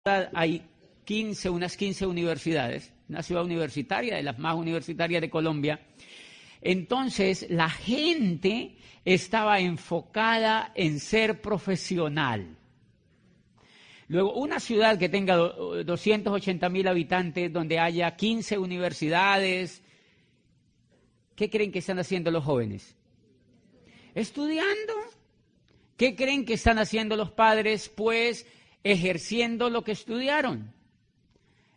hay unas 15 universidades, una ciudad universitaria, de las más universitarias de Colombia. Entonces, la gente estaba enfocada en ser profesional. Luego, una ciudad que tenga 280.000 habitantes, donde haya 15 universidades, ¿qué creen que están haciendo los jóvenes? Estudiando. ¿Qué creen que están haciendo los padres? Pues ejerciendo lo que estudiaron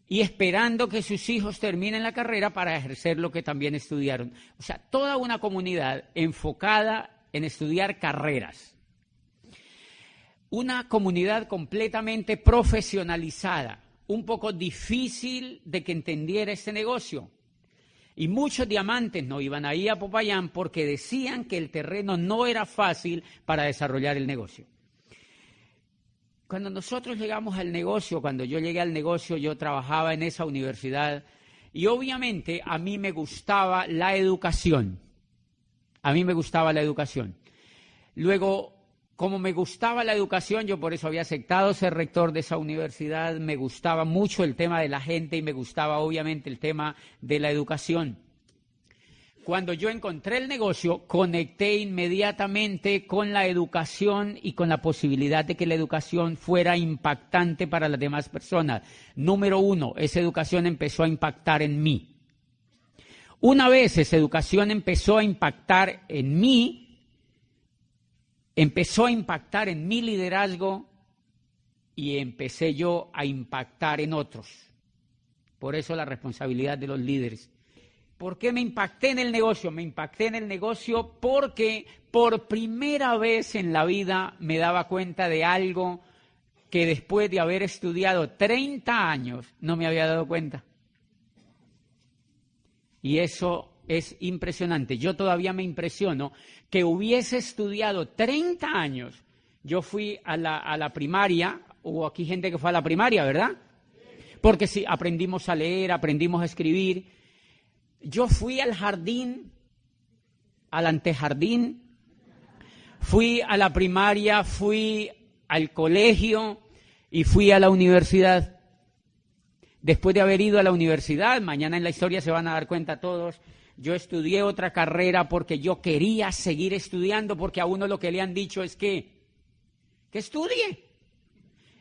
y esperando que sus hijos terminen la carrera para ejercer lo que también estudiaron. O sea, toda una comunidad enfocada en estudiar carreras. Una comunidad completamente profesionalizada, un poco difícil de que entendiera este negocio. Y muchos diamantes no iban ahí a Popayán porque decían que el terreno no era fácil para desarrollar el negocio. Cuando nosotros llegamos al negocio, cuando yo llegué al negocio, yo trabajaba en esa universidad y obviamente a mí me gustaba la educación. A mí me gustaba la educación. Luego, como me gustaba la educación, yo por eso había aceptado ser rector de esa universidad, me gustaba mucho el tema de la gente y me gustaba obviamente el tema de la educación. Cuando yo encontré el negocio, conecté inmediatamente con la educación y con la posibilidad de que la educación fuera impactante para las demás personas. Número uno, esa educación empezó a impactar en mí. Una vez esa educación empezó a impactar en mí, empezó a impactar en mi liderazgo y empecé yo a impactar en otros. Por eso la responsabilidad de los líderes. ¿Por qué me impacté en el negocio? Me impacté en el negocio porque por primera vez en la vida me daba cuenta de algo que después de haber estudiado 30 años no me había dado cuenta. Y eso es impresionante. Yo todavía me impresiono que hubiese estudiado 30 años. Yo fui a la primaria, hubo aquí gente que fue a la primaria, ¿verdad? Porque sí, aprendimos a leer, aprendimos a escribir. Yo fui al jardín, al antejardín, fui a la primaria, fui al colegio y fui a la universidad. Después de haber ido a la universidad, mañana en la historia se van a dar cuenta todos, yo estudié otra carrera porque yo quería seguir estudiando, porque a uno lo que le han dicho es que estudie.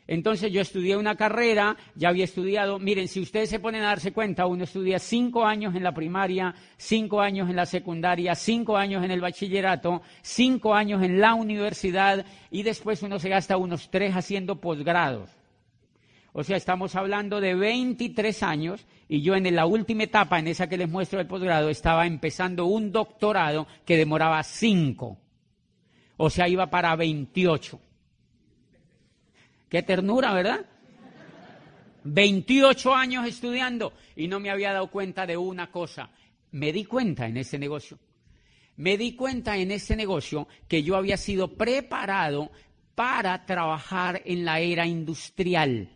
Entonces yo estudié una carrera, ya había estudiado, miren, si ustedes se ponen a darse cuenta, uno estudia 5 años en la primaria, 5 años en la secundaria, 5 años en el bachillerato, 5 años en la universidad y después uno se gasta unos 3 haciendo posgrados. O sea, estamos hablando de 23 años y yo en la última etapa, en esa que les muestro el posgrado, estaba empezando un doctorado que demoraba 5. O sea, iba para 28. Qué ternura, ¿verdad? 28 años estudiando y no me había dado cuenta de una cosa. Me di cuenta en ese negocio. Me di cuenta en ese negocio que yo había sido preparado para trabajar en la era industrial.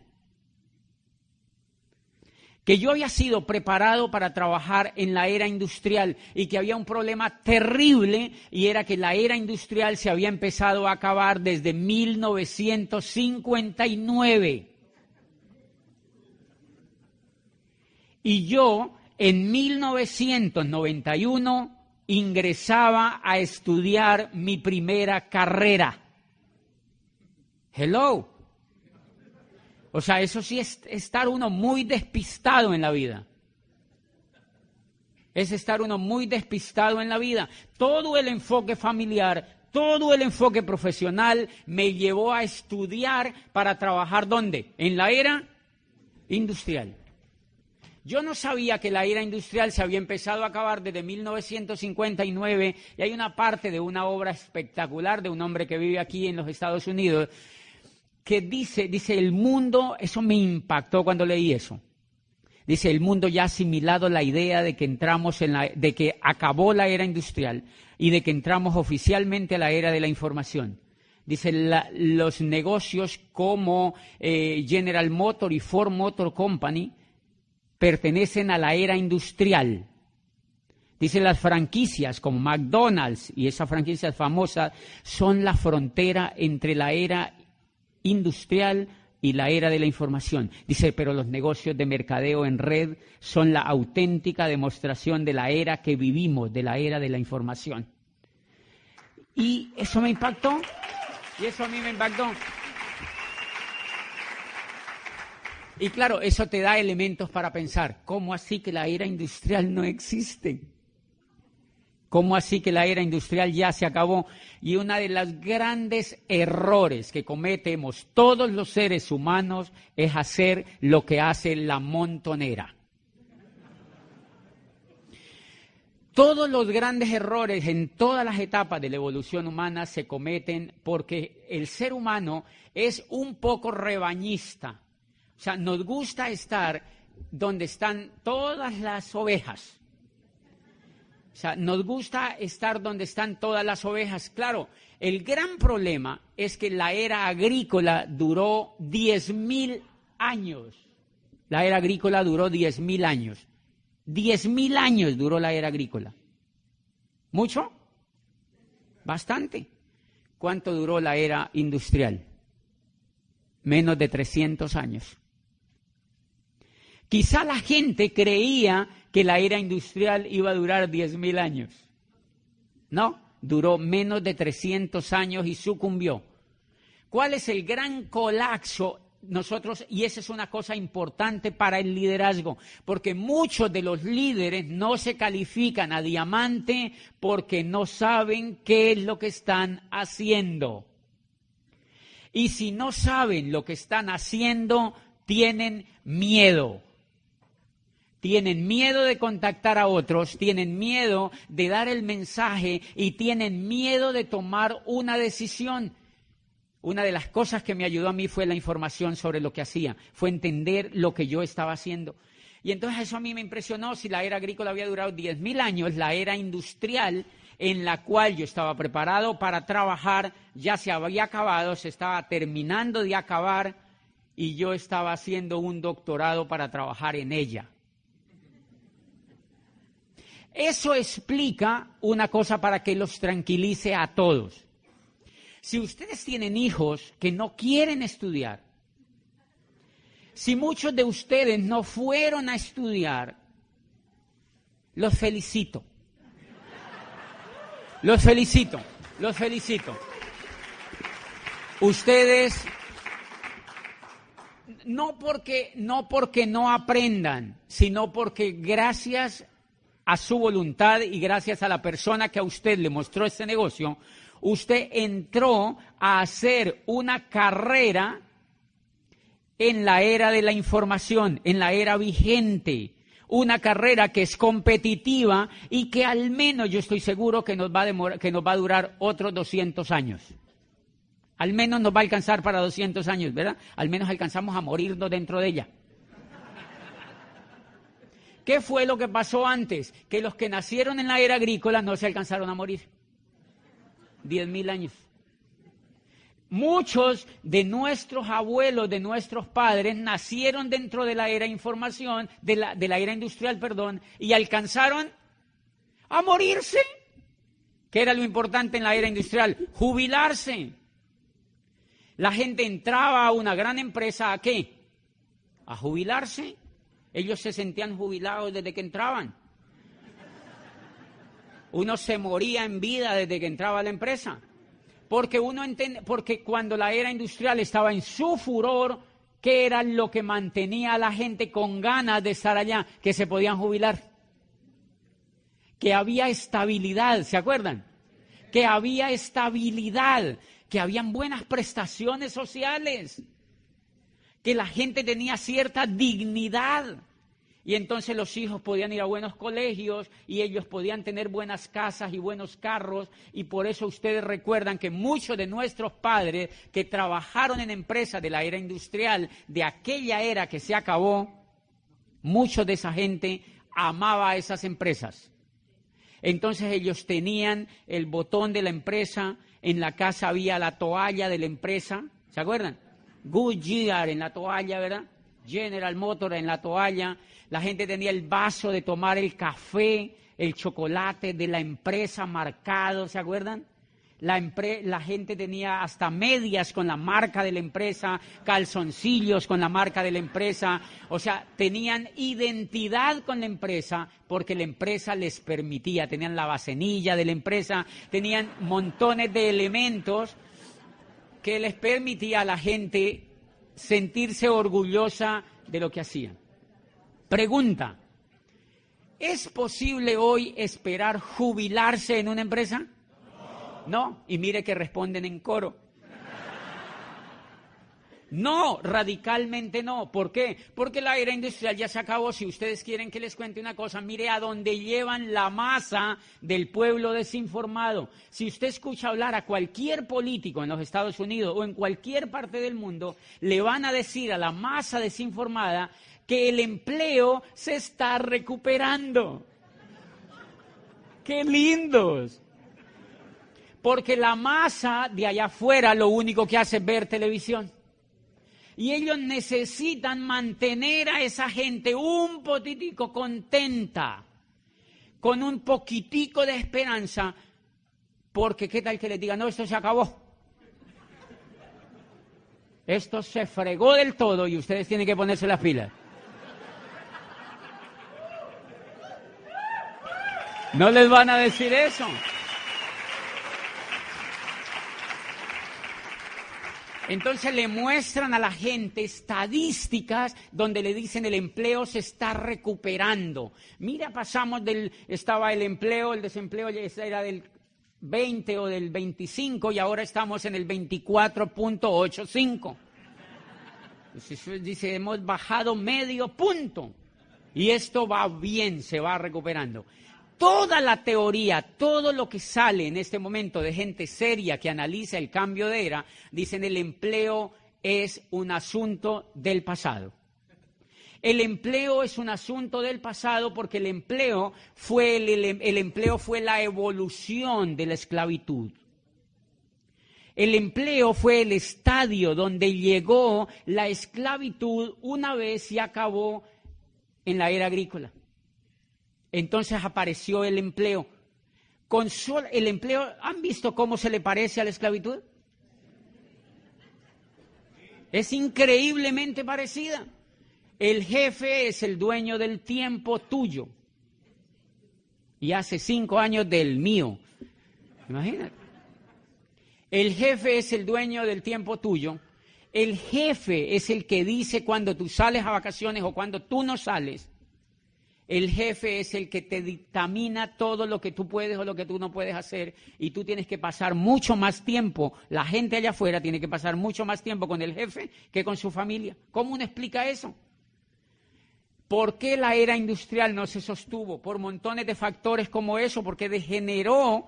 Que yo había sido preparado para trabajar en la era industrial y que había un problema terrible y era que la era industrial se había empezado a acabar desde 1959. Y yo en 1991 ingresaba a estudiar mi primera carrera. Hello. O sea, eso sí es estar uno muy despistado en la vida. Es estar uno muy despistado en la vida. Todo el enfoque familiar, todo el enfoque profesional me llevó a estudiar para trabajar ¿dónde? En la era industrial. Yo no sabía que la era industrial se había empezado a acabar desde 1959 y hay una parte de una obra espectacular de un hombre que vive aquí en los Estados Unidos que dice el mundo, eso me impactó cuando leí eso. Dice, el mundo ya ha asimilado la idea de que de que acabó la era industrial y de que entramos oficialmente a la era de la información. Dice, los negocios como General Motors y Ford Motor Company pertenecen a la era industrial. Dice, las franquicias como McDonald's y esas franquicias famosas son la frontera entre la era industrial y la era de la información. Dice, pero los negocios de mercadeo en red son la auténtica demostración de la era que vivimos, de la era de la información. Y eso me impactó, y eso a mí me impactó. Y claro, eso te da elementos para pensar, ¿cómo así que la era industrial no existe? ¿Cómo así que la era industrial ya se acabó? Y uno de los grandes errores que cometemos todos los seres humanos es hacer lo que hace la montonera. Todos los grandes errores en todas las etapas de la evolución humana se cometen porque el ser humano es un poco rebañista. O sea, nos gusta estar donde están todas las ovejas. O sea, nos gusta estar donde están todas las ovejas. Claro, el gran problema es que la era agrícola duró 10.000 años. La era agrícola duró 10.000 años. 10.000 años duró la era agrícola. ¿Mucho? Bastante. ¿Cuánto duró la era industrial? Menos de 300 años. Quizá la gente creía que la era industrial iba a durar 10.000 años. No, duró menos de 300 años y sucumbió. ¿Cuál es el gran colapso? Nosotros, y esa es una cosa importante para el liderazgo, porque muchos de los líderes no se califican a diamante porque no saben qué es lo que están haciendo. Y si no saben lo que están haciendo, tienen miedo. Tienen miedo de contactar a otros, tienen miedo de dar el mensaje y tienen miedo de tomar una decisión. Una de las cosas que me ayudó a mí fue la información sobre lo que hacía, fue entender lo que yo estaba haciendo. Y entonces eso a mí me impresionó. Si la era agrícola había durado 10.000 años, la era industrial en la cual yo estaba preparado para trabajar ya se había acabado, se estaba terminando de acabar y yo estaba haciendo un doctorado para trabajar en ella. Eso explica una cosa para que los tranquilice a todos. Si ustedes tienen hijos que no quieren estudiar, si muchos de ustedes no fueron a estudiar, los felicito. Los felicito, los felicito. Ustedes, no porque no aprendan, sino porque gracias a su voluntad y gracias a la persona que a usted le mostró este negocio, usted entró a hacer una carrera en la era de la información, en la era vigente, una carrera que es competitiva y que al menos yo estoy seguro que nos va a durar otros 200 años. Al menos nos va a alcanzar para 200 años, ¿verdad? Al menos alcanzamos a morirnos dentro de ella. ¿Qué fue lo que pasó antes? Que los que nacieron en la era agrícola no se alcanzaron a morir. 10.000 años. Muchos de nuestros abuelos, de nuestros padres, nacieron dentro de la era información, de la era industrial, y alcanzaron a morirse. ¿Qué era lo importante en la era industrial? Jubilarse. La gente entraba a una gran empresa, ¿a qué? A jubilarse. Ellos se sentían jubilados desde que entraban. Uno se moría en vida desde que entraba a la empresa. Porque cuando la era industrial estaba en su furor, ¿qué era lo que mantenía a la gente con ganas de estar allá? Que se podían jubilar. Que había estabilidad, ¿se acuerdan? Que había estabilidad, que habían buenas prestaciones sociales, que la gente tenía cierta dignidad. Y entonces los hijos podían ir a buenos colegios y ellos podían tener buenas casas y buenos carros. Y por eso ustedes recuerdan que muchos de nuestros padres que trabajaron en empresas de la era industrial, de aquella era que se acabó, muchos de esa gente amaba a esas empresas. Entonces ellos tenían el botón de la empresa, en la casa había la toalla de la empresa, ¿se acuerdan? Goodyear en la toalla, ¿verdad? General Motors en la toalla. La gente tenía el vaso de tomar el café, el chocolate de la empresa marcado, ¿se acuerdan? La gente tenía hasta medias con la marca de la empresa, calzoncillos con la marca de la empresa. O sea, tenían identidad con la empresa porque la empresa les permitía. Tenían la bacenilla de la empresa, tenían montones de elementos que les permitía a la gente sentirse orgullosa de lo que hacían. Pregunta: ¿es posible hoy esperar jubilarse en una empresa? No, y mire que responden en coro. No, radicalmente no. ¿Por qué? Porque la era industrial ya se acabó. Si ustedes quieren que les cuente una cosa, mire a dónde llevan la masa del pueblo desinformado. Si usted escucha hablar a cualquier político en los Estados Unidos o en cualquier parte del mundo, le van a decir a la masa desinformada que el empleo se está recuperando. ¡Qué lindos! Porque la masa de allá afuera lo único que hace es ver televisión. Y ellos necesitan mantener a esa gente un poquitico contenta, con un poquitico de esperanza, porque qué tal que les digan: no, esto se acabó. Esto se fregó del todo y ustedes tienen que ponerse las pilas. No les van a decir eso. Entonces le muestran a la gente estadísticas donde le dicen el empleo se está recuperando. Mira, estaba el desempleo era del 20 o del 25 y ahora estamos en el 24.85. Dice, hemos bajado medio punto y esto va bien, se va recuperando. Toda la teoría, todo lo que sale en este momento de gente seria que analiza el cambio de era, dicen el empleo es un asunto del pasado. El empleo es un asunto del pasado porque el empleo fue la evolución de la esclavitud. El empleo fue el estadio donde llegó la esclavitud una vez y acabó en la era agrícola. Entonces apareció el empleo. El empleo, ¿han visto cómo se le parece a la esclavitud? Es increíblemente parecida. El jefe es el dueño del tiempo tuyo. Y hace 5 años del mío. Imagínate. El jefe es el dueño del tiempo tuyo. El jefe es el que dice cuando tú sales a vacaciones o cuando tú no sales. El jefe es el que te dictamina todo lo que tú puedes o lo que tú no puedes hacer y tú tienes que pasar mucho más tiempo, la gente allá afuera tiene que pasar mucho más tiempo con el jefe que con su familia. ¿Cómo uno explica eso? ¿Por qué la era industrial no se sostuvo? Por montones de factores como eso, porque degeneró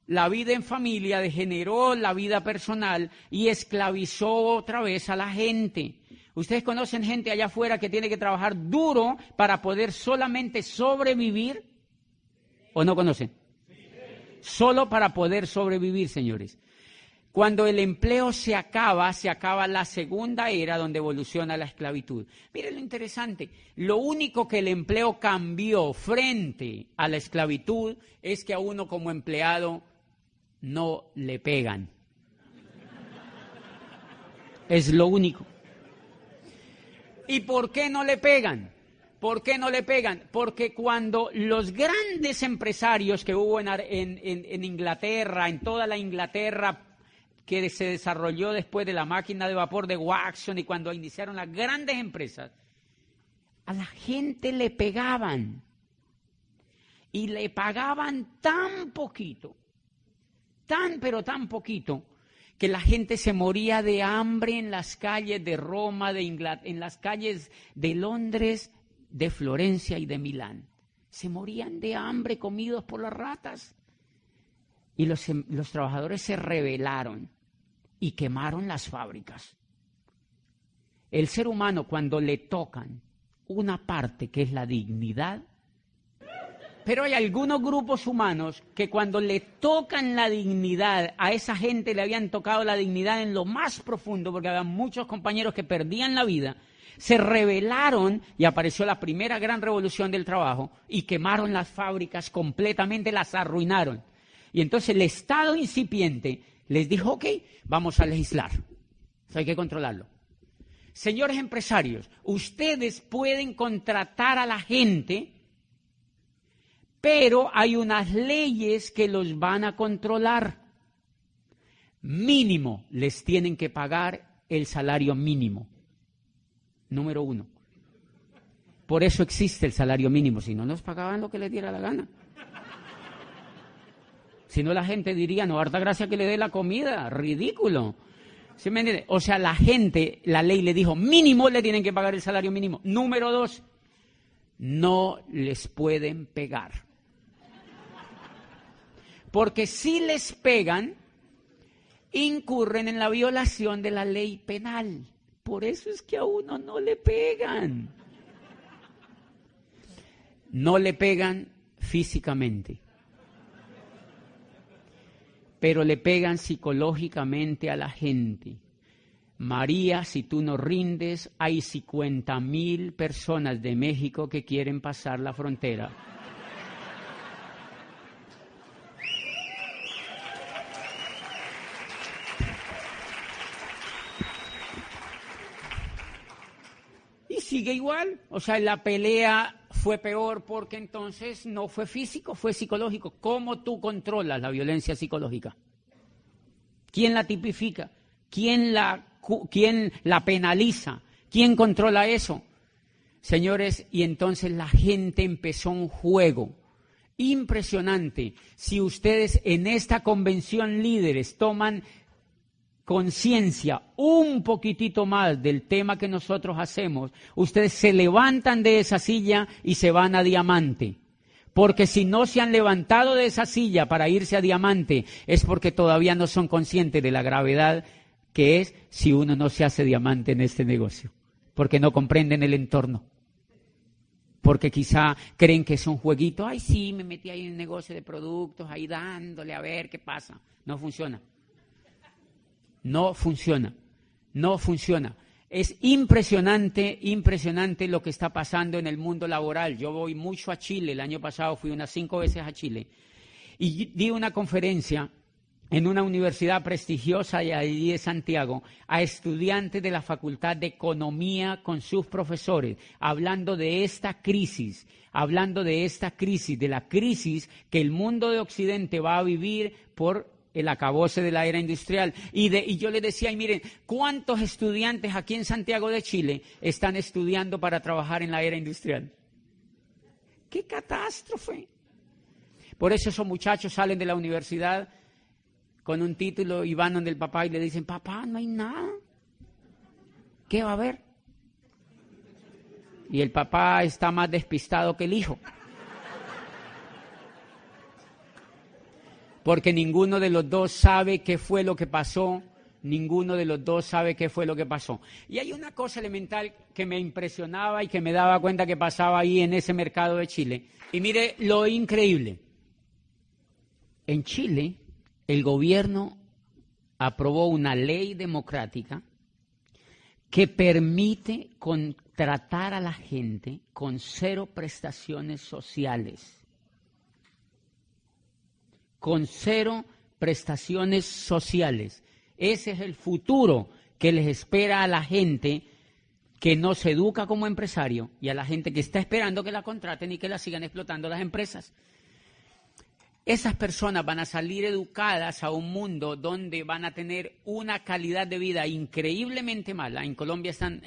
la vida en familia, degeneró la vida personal y esclavizó otra vez a la gente. ¿Ustedes conocen gente allá afuera que tiene que trabajar duro para poder solamente sobrevivir? ¿O no conocen? Solo para poder sobrevivir, señores. Cuando el empleo se acaba la segunda era donde evoluciona la esclavitud. Miren lo interesante, lo único que el empleo cambió frente a la esclavitud es que a uno como empleado no le pegan. Es lo único. ¿Y por qué no le pegan? ¿Por qué no le pegan? Porque cuando los grandes empresarios que hubo en Inglaterra, en toda la Inglaterra que se desarrolló después de la máquina de vapor de Watson y cuando iniciaron las grandes empresas, a la gente le pegaban y le pagaban tan poquito, pero tan poquito, que la gente se moría de hambre en las calles de Roma, en las calles de Londres, de Florencia y de Milán. Se morían de hambre comidos por las ratas. Y los trabajadores se rebelaron y quemaron las fábricas. El ser humano, cuando le tocan una parte que es la dignidad, pero hay algunos grupos humanos que cuando le tocan la dignidad, a esa gente le habían tocado la dignidad en lo más profundo, porque había muchos compañeros que perdían la vida, se rebelaron y apareció la primera gran revolución del trabajo y quemaron las fábricas completamente, las arruinaron. Y entonces el Estado incipiente les dijo, ok, vamos a legislar. Eso hay que controlarlo. Señores empresarios, ustedes pueden contratar a la gente, pero hay unas leyes que los van a controlar. Mínimo, les tienen que pagar el salario mínimo. Número 1. Por eso existe el salario mínimo, si no nos pagaban lo que les diera la gana. Si no, la gente diría, no, harta gracia que le dé la comida, ridículo. ¿Sí me entiende? O sea, la gente, la ley le dijo, mínimo le tienen que pagar el salario mínimo. Número 2, no les pueden pegar. Porque si les pegan, incurren en la violación de la ley penal. Por eso es que a uno no le pegan. No le pegan físicamente, pero le pegan psicológicamente a la gente. María, si tú no rindes, hay 50,000 personas de México que quieren pasar la frontera. Y sigue igual, o sea, la pelea fue peor porque entonces no fue físico, fue psicológico. ¿Cómo tú controlas la violencia psicológica? ¿Quién la tipifica? ¿Quién la penaliza? ¿Quién controla eso? Señores, y entonces la gente empezó un juego impresionante. Si ustedes en esta convención líderes toman conciencia un poquitito más del tema que nosotros hacemos, ustedes se levantan de esa silla y se van a Diamante. Porque si no se han levantado de esa silla para irse a Diamante, es porque todavía no son conscientes de la gravedad que es si uno no se hace diamante en este negocio. Porque no comprenden el entorno. Porque quizá creen que es un jueguito. Ay, sí, me metí ahí en el negocio de productos, ahí dándole a ver qué pasa. No funciona. No funciona, no funciona. Es impresionante lo que está pasando en el mundo laboral. Yo voy mucho a Chile, el año pasado fui unas 5 veces a Chile y di una conferencia en una universidad prestigiosa allí de Santiago a estudiantes de la Facultad de Economía con sus profesores, hablando de esta crisis, de la crisis que el mundo de Occidente va a vivir por el acabose de la era industrial. Y yo les decía, y miren, ¿cuántos estudiantes aquí en Santiago de Chile están estudiando para trabajar en la era industrial? ¡Qué catástrofe! Por eso esos muchachos salen de la universidad con un título y van donde el papá y le dicen, papá, no hay nada. ¿Qué va a haber? Y el papá está más despistado que el hijo. Porque ninguno de los dos sabe qué fue lo que pasó, Y hay una cosa elemental que me impresionaba y que me daba cuenta que pasaba ahí en ese mercado de Chile. Y mire lo increíble. En Chile, el gobierno aprobó una ley democrática que permite contratar a la gente con 0 prestaciones sociales. Con 0 prestaciones sociales. Ese es el futuro que les espera a la gente que no se educa como empresario y a la gente que está esperando que la contraten y que la sigan explotando las empresas. Esas personas van a salir educadas a un mundo donde van a tener una calidad de vida increíblemente mala. En Colombia están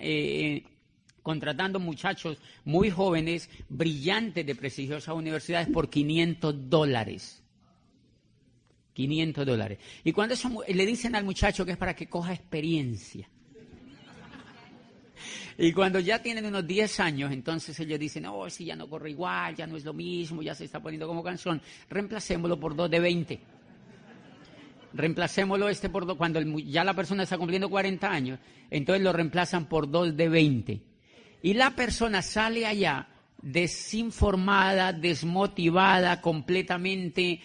contratando muchachos muy jóvenes, brillantes de prestigiosas universidades por $500. $500. Y cuando eso, le dicen al muchacho que es para que coja experiencia. Y cuando ya tienen unos 10 años, entonces ellos dicen, oh, si ya no corre igual, ya no es lo mismo, ya se está poniendo como canción, reemplacémoslo por 2 de 20. Reemplacémoslo por 2, cuando ya la persona está cumpliendo 40 años, entonces lo reemplazan por 2 de 20. Y la persona sale allá desinformada, desmotivada, completamente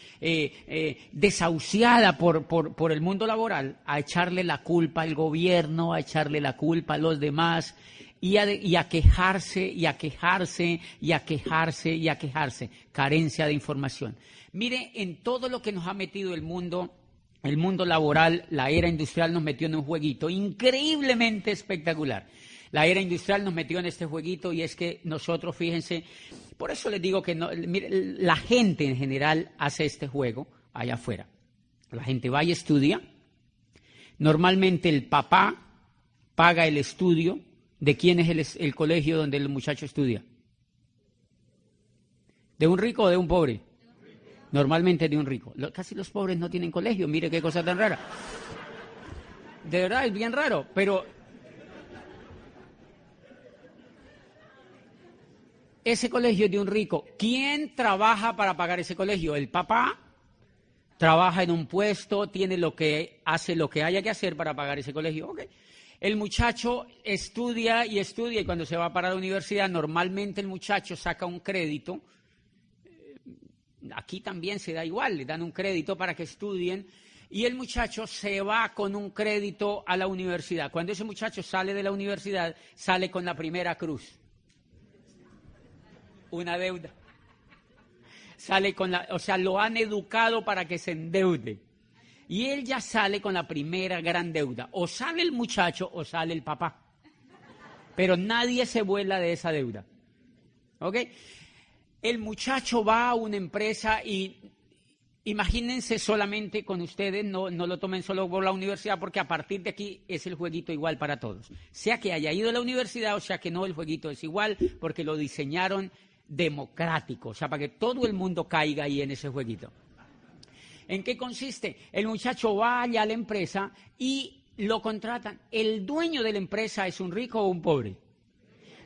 desahuciada por el mundo laboral, a echarle la culpa al gobierno, a echarle la culpa a los demás. y a quejarse, y a quejarse, y a quejarse, y a quejarse. Carencia de información. Mire, en todo lo que nos ha metido el mundo laboral, la era industrial nos metió en un jueguito increíblemente espectacular. La era industrial nos metió en este jueguito y es que nosotros, fíjense, por eso les digo que no, mire, la gente en general hace este juego allá afuera. La gente va y estudia. Normalmente el papá paga el estudio. ¿De quién es el colegio donde el muchacho estudia? ¿De un rico o de un pobre? Normalmente de un rico. Casi los pobres no tienen colegio, mire qué cosa tan rara. De verdad, es bien raro, pero ese colegio es de un rico. ¿Quién trabaja para pagar ese colegio? El papá trabaja en un puesto, hace lo que haya que hacer para pagar ese colegio. Okay. El muchacho estudia y cuando se va para la universidad, normalmente el muchacho saca un crédito. Aquí también se da igual, le dan un crédito para que estudien y el muchacho se va con un crédito a la universidad. Cuando ese muchacho sale de la universidad, sale con la primera cruz. Una deuda. Lo han educado para que se endeude. Y él ya sale con la primera gran deuda. O sale el muchacho o sale el papá. Pero nadie se vuela de esa deuda. ¿Ok? El muchacho va a una empresa y imagínense solamente con ustedes, no lo tomen solo por la universidad, porque a partir de aquí es el jueguito igual para todos. Sea que haya ido a la universidad o sea que no, el jueguito es igual porque lo diseñaron democrático. O sea, para que todo el mundo caiga ahí en ese jueguito. ¿En qué consiste? El muchacho va allá a la empresa y lo contratan. ¿El dueño de la empresa es un rico o un pobre?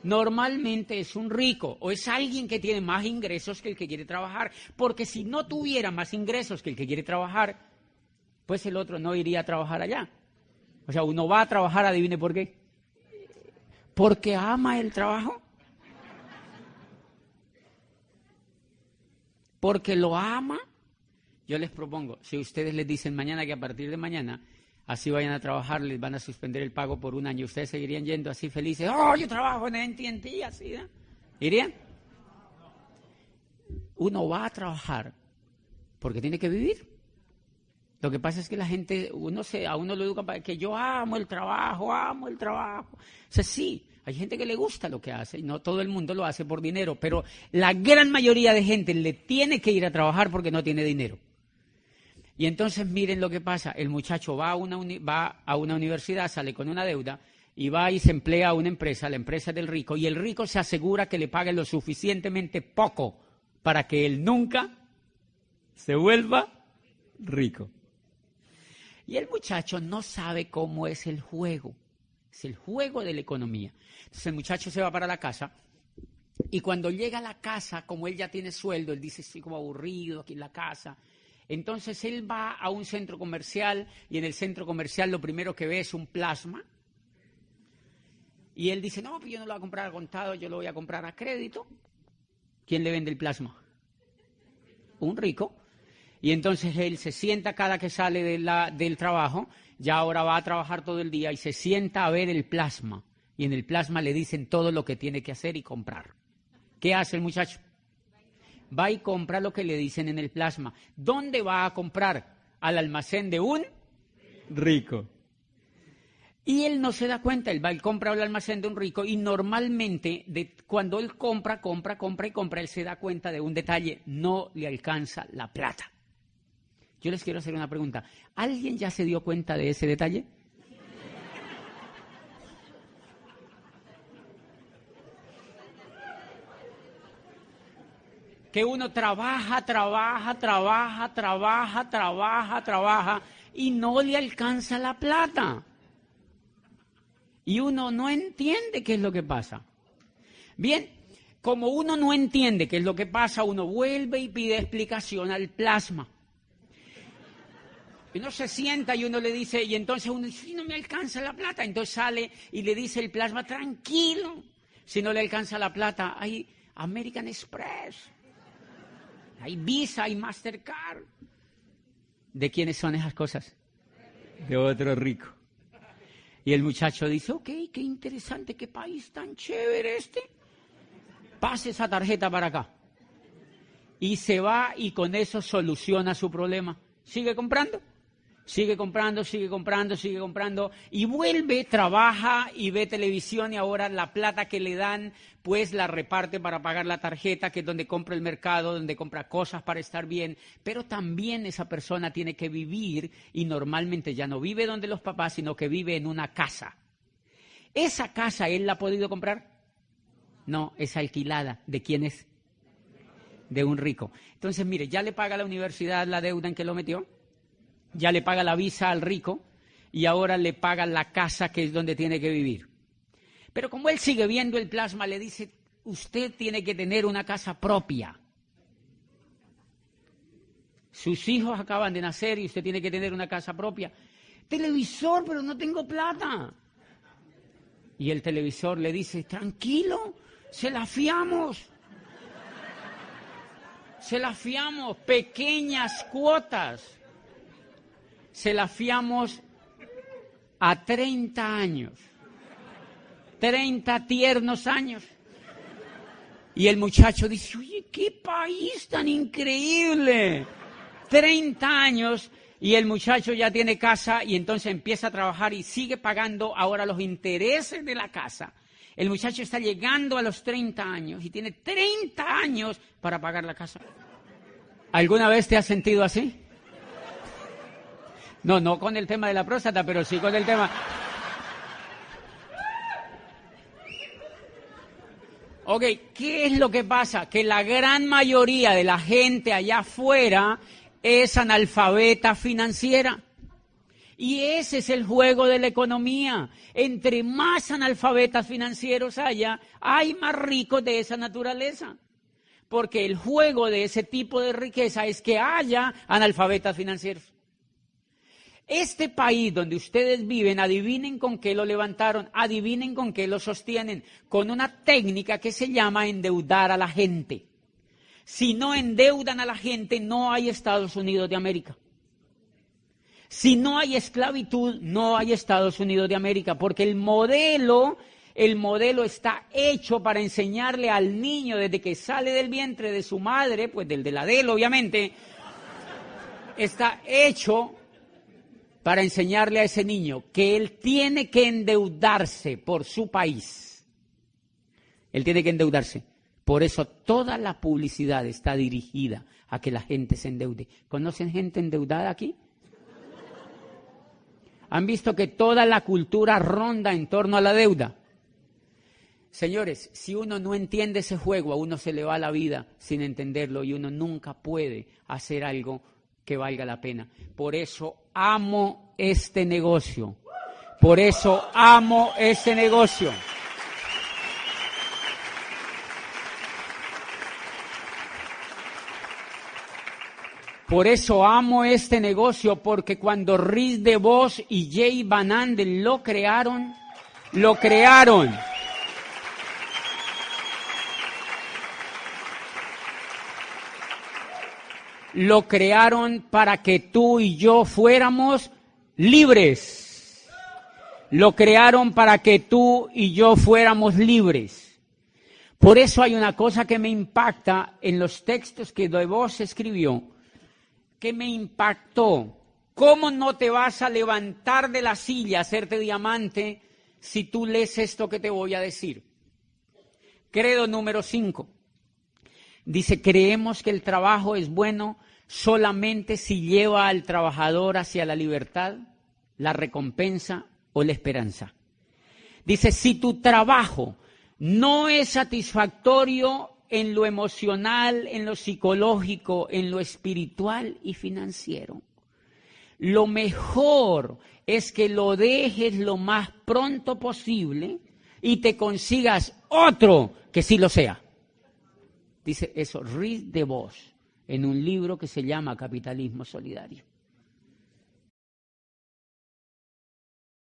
Normalmente es un rico o es alguien que tiene más ingresos que el que quiere trabajar. Porque si no tuviera más ingresos que el que quiere trabajar, pues el otro no iría a trabajar allá. O sea, uno va a trabajar, adivine por qué. Porque ama el trabajo. Porque lo ama. Yo les propongo, si ustedes les dicen mañana que a partir de mañana, así vayan a trabajar, les van a suspender el pago por un año, ¿ustedes seguirían yendo así felices? ¡Oh, yo trabajo en AT&T, así, ¿no? ¿Irían? Uno va a trabajar porque tiene que vivir. Lo que pasa es que la gente, a uno lo educa para que yo amo el trabajo. O sea, sí, hay gente que le gusta lo que hace y no todo el mundo lo hace por dinero, pero la gran mayoría de gente le tiene que ir a trabajar porque no tiene dinero. Y entonces miren lo que pasa, el muchacho va a una universidad, sale con una deuda y va y se emplea a una empresa, la empresa del rico, y el rico se asegura que le pague lo suficientemente poco para que él nunca se vuelva rico. Y el muchacho no sabe cómo es el juego de la economía. Entonces el muchacho se va para la casa y cuando llega a la casa, como él ya tiene sueldo, él dice, estoy como aburrido aquí en la casa. Entonces él va a un centro comercial y en el centro comercial lo primero que ve es un plasma. Y él dice, no, pues yo no lo voy a comprar a contado, yo lo voy a comprar a crédito. ¿Quién le vende el plasma? Un rico. Y entonces él se sienta cada que sale del trabajo, ya ahora va a trabajar todo el día y se sienta a ver el plasma. Y en el plasma le dicen todo lo que tiene que hacer y comprar. ¿Qué hace el muchacho? Va y compra lo que le dicen en el plasma. ¿Dónde va a comprar? Al almacén de un rico. Y él no se da cuenta, él va y compra al almacén de un rico y normalmente cuando él compra, él se da cuenta de un detalle, no le alcanza la plata. Yo les quiero hacer una pregunta. ¿Alguien ya se dio cuenta de ese detalle? Que uno trabaja y no le alcanza la plata. Y uno no entiende qué es lo que pasa. Bien, como uno no entiende qué es lo que pasa, uno vuelve y pide explicación al plasma. Uno se sienta y uno le dice, y entonces uno dice, no me alcanza la plata. Entonces sale y le dice el plasma, tranquilo, si no le alcanza la plata, hay American Express. Hay Visa, hay Mastercard. ¿De quiénes son esas cosas? De otro rico. Y el muchacho dice, ok, qué interesante, qué país tan chévere este. Pase esa tarjeta para acá. Y se va y con eso soluciona su problema. Sigue comprando. Sigue comprando, sigue comprando, sigue comprando y vuelve, trabaja y ve televisión y ahora la plata que le dan pues la reparte para pagar la tarjeta, que es donde compra el mercado, donde compra cosas para estar bien, pero también esa persona tiene que vivir y normalmente ya no vive donde los papás, sino que vive en una casa. ¿Esa casa él la ha podido comprar? No, es alquilada. ¿De quién es? De un rico. Entonces, mire, ya le paga la universidad la deuda en que lo metió. Ya le paga la visa al rico y ahora le paga la casa que es donde tiene que vivir. Pero como él sigue viendo el plasma, le dice, usted tiene que tener una casa propia. Sus hijos acaban de nacer y usted tiene que tener una casa propia. Televisor, pero no tengo plata. Y el televisor le dice, tranquilo, se la fiamos. Se la fiamos, pequeñas cuotas. Se la fiamos a 30 años, 30 tiernos años. Y el muchacho dice, oye, qué país tan increíble. 30 años y el muchacho ya tiene casa y entonces empieza a trabajar y sigue pagando ahora los intereses de la casa. El muchacho está llegando a los 30 años y tiene 30 años para pagar la casa. ¿Alguna vez te has sentido así? No con el tema de la próstata, pero sí con el tema. Ok, ¿qué es lo que pasa? Que la gran mayoría de la gente allá afuera es analfabeta financiera. Y ese es el juego de la economía. Entre más analfabetas financieros haya, hay más ricos de esa naturaleza. Porque el juego de ese tipo de riqueza es que haya analfabetas financieros. Este país donde ustedes viven, adivinen con qué lo levantaron, adivinen con qué lo sostienen, con una técnica que se llama endeudar a la gente. Si no endeudan a la gente, no hay Estados Unidos de América. Si no hay esclavitud, no hay Estados Unidos de América, porque el modelo está hecho para enseñarle al niño desde que sale del vientre de su madre, pues del de la de él, obviamente, está hecho para enseñarle a ese niño que él tiene que endeudarse por su país. Él tiene que endeudarse. Por eso toda la publicidad está dirigida a que la gente se endeude. ¿Conocen gente endeudada aquí? ¿Han visto que toda la cultura ronda en torno a la deuda? Señores, si uno no entiende ese juego, a uno se le va la vida sin entenderlo y uno nunca puede hacer algo que valga la pena. Por eso amo este negocio. Por eso amo este negocio. Por eso amo este negocio, porque cuando Riz DeVos y Jay Van Andel lo crearon. Lo crearon para que tú y yo fuéramos libres. Lo crearon para que tú y yo fuéramos libres. Por eso hay una cosa que me impacta en los textos que DeVos escribió, que me impactó. ¿Cómo no te vas a levantar de la silla, hacerte diamante, si tú lees esto que te voy a decir? Credo número 5. Dice, creemos que el trabajo es bueno solamente si lleva al trabajador hacia la libertad, la recompensa o la esperanza. Dice, si tu trabajo no es satisfactorio en lo emocional, en lo psicológico, en lo espiritual y financiero, lo mejor es que lo dejes lo más pronto posible y te consigas otro que sí lo sea. Dice eso Riz DeVos en un libro que se llama Capitalismo Solidario.